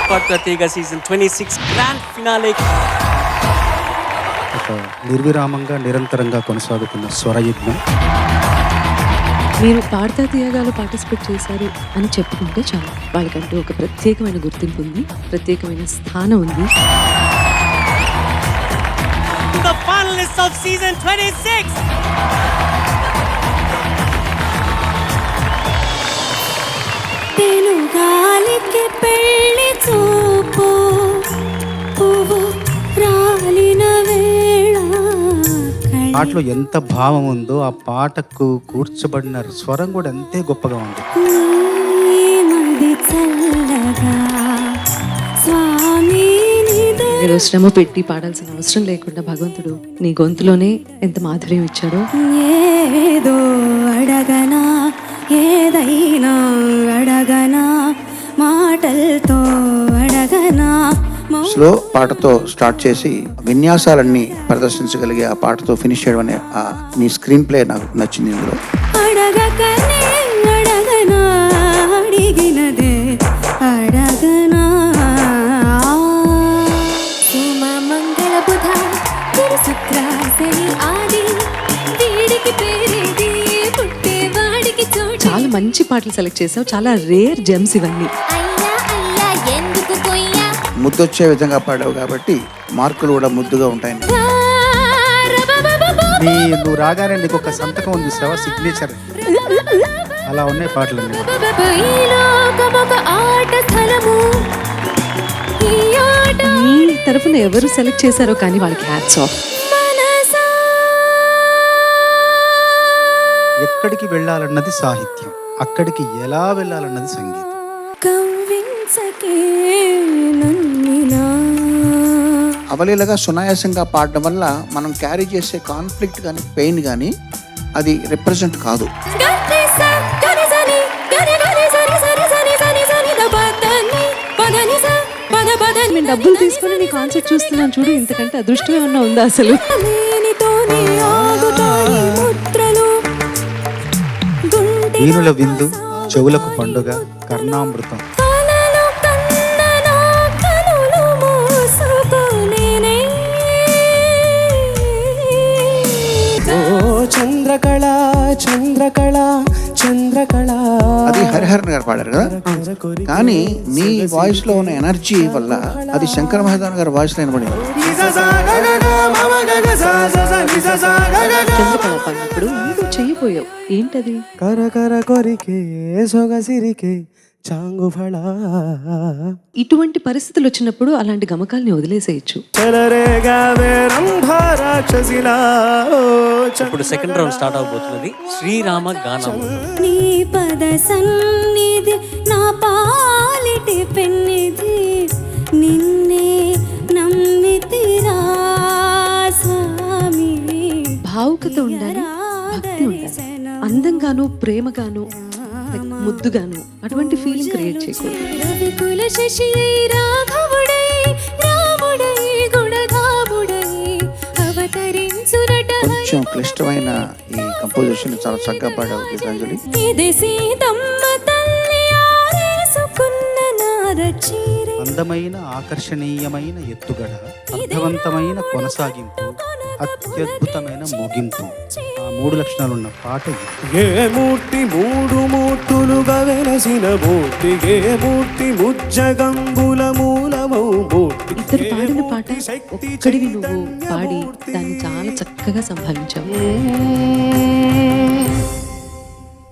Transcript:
Spot ప్రత్యేక season 26 grand finale. ఒక నిర్విరామంగా నిరంతరంగా కొనసాగుతున్న స్వరయుగ్మం. మీరు పాడతా తీయగాలో పార్టిసిపేట్ చేశారు అని చెప్పుకుంటే చాలు. వాళ్ళకంటూ ఒక ప్రత్యేకమైన గుర్తింపు ఉంది, ప్రత్యేకమైన స్థానం ఉంది. The finalists of season 26. గాలికి పెళ్లి చూపు పువ్వు రాలిన వేళ. పాటలో ఎంత భావం ఉందో ఆ పాటకు కూర్చబడిన స్వరం కూడా అంతే గొప్పగా ఉంది. ఏదో శ్రమ పెట్టి పాడాల్సిన అవసరం లేకుండా భగవంతుడు నీ గొంతులోనే ఎంత మాధుర్యం ఇచ్చాడో. ఏదో అడగనా, ఏదైనా అడగనా, మాటలతో అడగనా. స్లో పాటతో స్టార్ట్ చేసి విన్యాసాలన్నీ ప్రదర్శించగలిగే ఆ పాటతో ఫినిష్ చేయడం అనే నీ స్క్రీన్ ప్లే నాకు నచ్చింది. ఇందులో అడగకనే అడగనా, అడిగినదే అడగనా. సోమ మంగళ బుధ గురు శుక్ర శని ఆది, వీడికి పేరేది పుట్టేవాడికి చోటు. చాలా మంచి పాటలు సెలెక్ట్ చేసావు, చాలా రేర్ జెమ్స్ ఇవన్నీ. అయ్యా అయ్యా ఎందుకు కొయ్యా, ముద్దొచ్చే విధంగా పాడావు కాబట్టి మార్కులు కూడా ముద్దుగా ఉంటాయని. నువ్వు రాగానే నీకు ఒక సంతకం ఉంది, సేవ సిగ్నేచర్. అలా ఉన్నాయి పాటలన్నీ. నీ తరఫున ఎవరు సెలెక్ట్ చేశారో కానీ వాళ్ళకి హ్యాట్స్ ఆఫ్. ఎక్కడికి వెళ్ళాలన్నది సాహిత్యం, అక్కడికి ఎలా వెళ్ళాలన్నది సంగీతం. అవలీలగా సునాయాసంగా పాడడం వల్ల మనం క్యారీ చేసే కాన్ఫ్లిక్ట్ కానీ పెయిన్ కానీ అది రిప్రజెంట్ కాదు. నేను డబ్బులు తీసుకుని నీ కాన్సర్ట్ చూస్తున్నాను చూడు, ఇంతకంటే అదృష్టం ఏమన్నా ఉందా అసలు? వీణుల విందు, చెవులకు పండుగ, కర్ణామృతం. చంద్రకళ చంద్రకళ చంద్రకళ. అది హరిహరన్ గారు పాడారు కదా, కానీ నీ వాయిస్ లో ఉన్న ఎనర్జీ వల్ల అది శంకర మహాదేవన్ గారి వాయిస్ లో వినబడింది. చంద్రకళ పాడినప్పుడు ఏదో చెయ్యిపోయావు, ఏంటది? కరకర కొరికే సొగసిరికే చాంగు ఫళ. ఇటువంటి పరిస్థితులు వచ్చినప్పుడు అలాంటి గమకాల్ని వదిలేసేయచ్చు. ఇప్పుడు సెకండ్ రౌండ్ స్టార్ట్ అవబోతున్నది. శ్రీరామ గానం. నీ పద సన్నిధి నా పాలిటి పెన్నిధి, నిన్నే నమ్మితిరా స్వామి. భావుకత ఉండాలి, భక్తి ఉండాలి, అందంగాను ప్రేమగాను ముద్దుగాను అటువంటి ఫీలింగ్ క్రియేట్ చేయకూడదు. రవికుల శశి రాఘవుడై రాముడై గుణధాముడై అవతరించురట. కొంచెం క్లిష్టమైన ఈ కంపోజిషన్ చాలా చక్కగా పాడావు గీతాంజలి. ఇది సీతమ్మ తల్లి ఆరేసుకున్న నార చీరె. అందమైన ఆకర్షణీయమైన ఎత్తుగడ, అర్థవంతమైన కొనసాగింపు, అత్యద్భుతమైన ముగింపు. ఆ మూడు లక్షణాలు ఉన్న పాట ఇది. ఏ మూర్తి మూడు మూర్తులుగా వెలసిన మూర్తి, ఏ మూర్తి ముజ్జగంబుల మూలమౌ మూర్తి. ఇద్దరు పాడిన పాట ఒక్కడివి నువ్వు పాడి దాన్ని చాలా చక్కగా సంభావించావు.